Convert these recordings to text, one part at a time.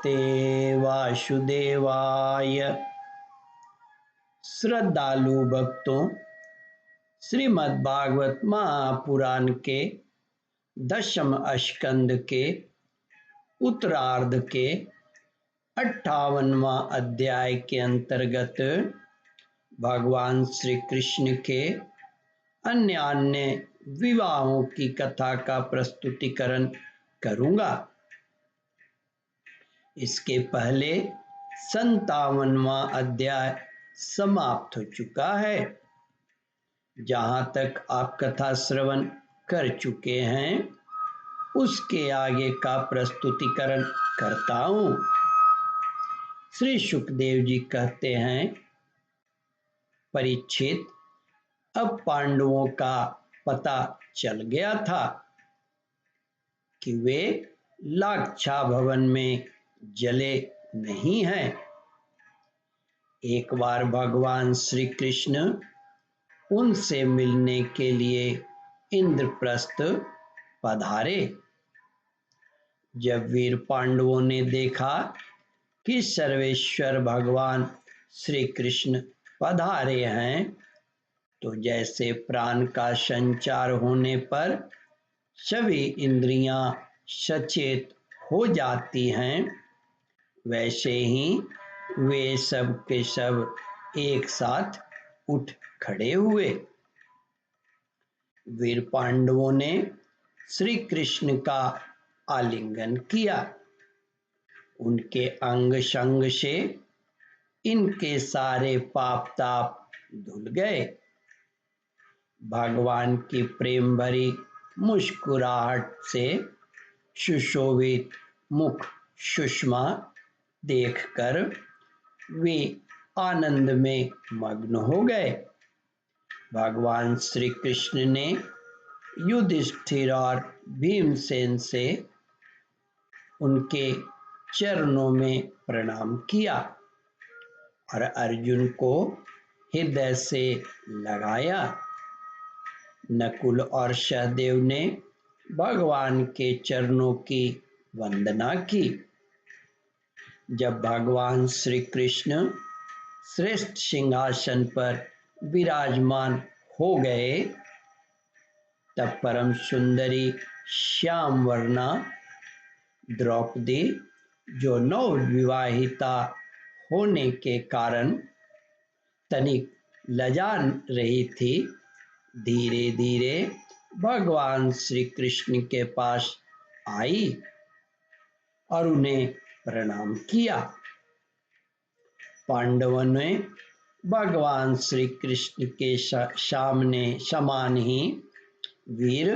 नमस्ते वासुदेवाय। श्रद्धालु भक्तों, श्रीमद्भागवत महापुराण के 10वें स्कंद के उत्तरार्ध के 58वां अध्याय के अंतर्गत भगवान श्री कृष्ण के अन्य विवाहों की कथा का प्रस्तुतिकरण करूंगा। इसके पहले 57वां अध्याय समाप्त हो चुका है। जहां तक आप कथा श्रवण कर चुके हैं उसके आगे का प्रस्तुतिकरण करता हूं। श्री सुखदेव जी कहते हैं, परीक्षित, अब पांडवों का पता चल गया था कि वे लाक्षा भवन में जले नहीं हैं। एक बार भगवान श्री कृष्ण उनसे मिलने के लिए इंद्रप्रस्थ पधारे। जब वीर पांडवों ने देखा कि सर्वेश्वर भगवान श्री कृष्ण पधारे हैं तो जैसे प्राण का संचार होने पर सभी इंद्रियां सचेत हो जाती हैं, वैसे ही वे सब के सब एक साथ उठ खड़े हुए। वीर पांडवों ने श्री कृष्ण का आलिंगन किया। उनके अंग संग से इनके सारे पाप ताप धुल गए। भगवान की प्रेम भरी मुस्कुराहट से सुशोभित मुख सुषमा देखकर वे आनंद में मग्न हो गए। भगवान श्री कृष्ण ने युधिष्ठिर और भीमसेन से उनके चरणों में प्रणाम किया और अर्जुन को हृदय से लगाया। नकुल और सहदेव ने भगवान के चरणों की वंदना की। जब भगवान श्री कृष्ण श्रेष्ठ सिंहासन पर विराजमान हो गए तब परम सुंदरी श्याम वर्णा द्रौपदी, जो नवविवाहिता होने के कारण तनिक लजा रही थी, धीरे धीरे भगवान श्री कृष्ण के पास आई और उन्हें प्रणाम किया। पांडवों ने भगवान श्री कृष्ण के सामने समान ही वीर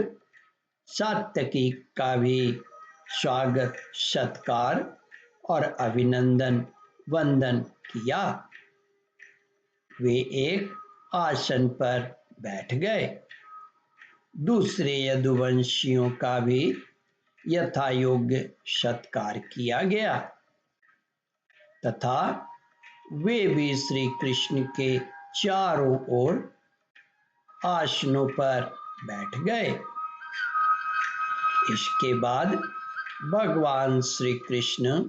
सात्यकी का भी स्वागत सत्कार और अभिनंदन वंदन किया। वे एक आसन पर बैठ गए। दूसरे यदुवंशियों का भी यथायोग्य सत्कार किया गया तथा वे भी श्री कृष्ण के चारों ओर आसनों पर बैठ गए। इसके बाद भगवान श्री कृष्ण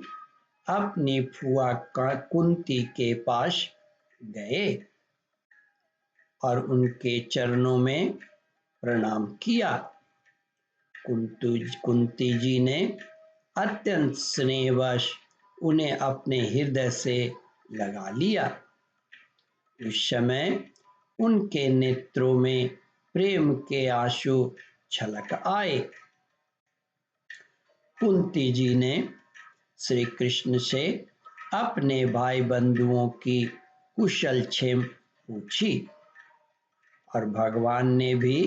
अपनी फुआ कुंती के पास गए और उनके चरणों में प्रणाम किया। कुंती जी ने अत्यंत स्नेहवश उन्हें अपने हृदय से लगा लिया। उस समय उनके नेत्रों में प्रेम के आंसू छलक आए। कुंती जी ने श्री कृष्ण से अपने भाई बंधुओं की कुशल क्षेम पूछी और भगवान ने भी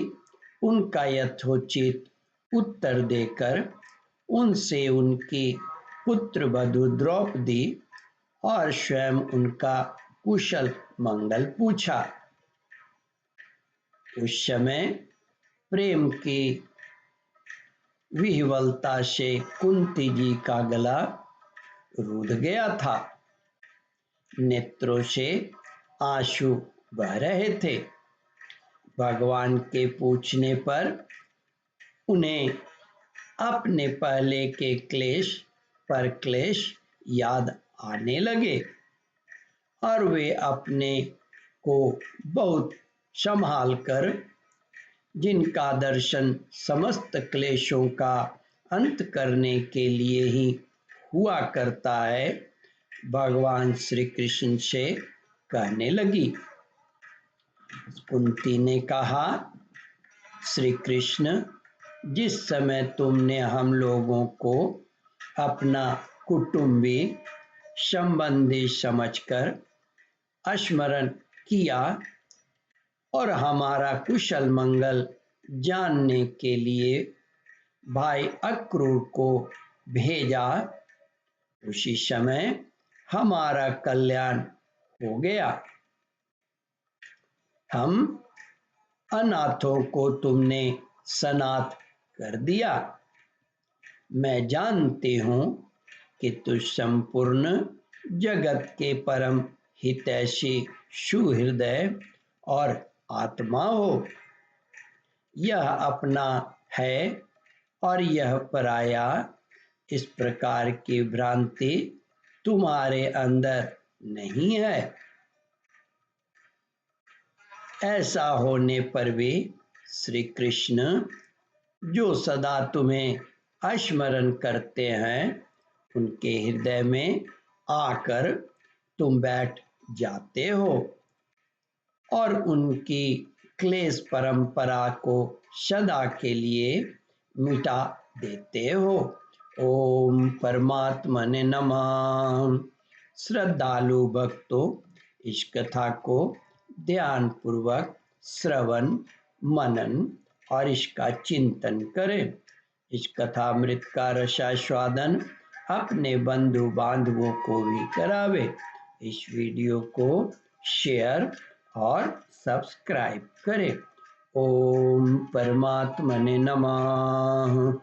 उनका यथोचित उत्तर देकर उनसे उनकी पुत्र वधू द्रौपदी और स्वयं उनका कुशल मंगल पूछा। उस समय प्रेम की विह्वलता से कुंती जी का गला रूंध गया था। नेत्रों से आंसू बह रहे थे। भगवान के पूछने पर उन्हें अपने पहले के क्लेश पर क्लेश याद आने लगे और वे अपने को बहुत संभाल कर, जिनका दर्शन समस्त क्लेशों का अंत करने के लिए ही हुआ करता है, भगवान श्री कृष्ण से कहने लगी। कुंती ने कहा, श्री कृष्ण, जिस समय तुमने हम लोगों को अपना कुटुंबी संबंधी समझकर स्मरण किया और हमारा कुशल मंगल जानने के लिए भाई अक्रूर को भेजा, उसी समय हमारा कल्याण हो गया। हम अनाथों को तुमने सनाथ कर दिया। मैं जानती हूँ कि तुम संपूर्ण जगत के परम हितैषी सुहृदय और आत्मा हो। यह अपना है और यह पराया, इस प्रकार की भ्रांति तुम्हारे अंदर नहीं है। ऐसा होने पर भी श्री कृष्ण, जो सदा तुम्हें स्मरण करते हैं, उनके हृदय में आकर तुम बैठ जाते हो और उनकी क्लेश परंपरा को सदा के लिए मिटा देते हो। ओम परमात्मने नमः। श्रद्धालु भक्तों, इस कथा को ध्यान पूर्वक श्रवण, मनन और इसका चिंतन करें। इस कथामृत का रसास्वादन अपने बंधु बांधवों को भी करावे। इस वीडियो को शेयर और सब्सक्राइब करें। ओम परमात्मने नमः।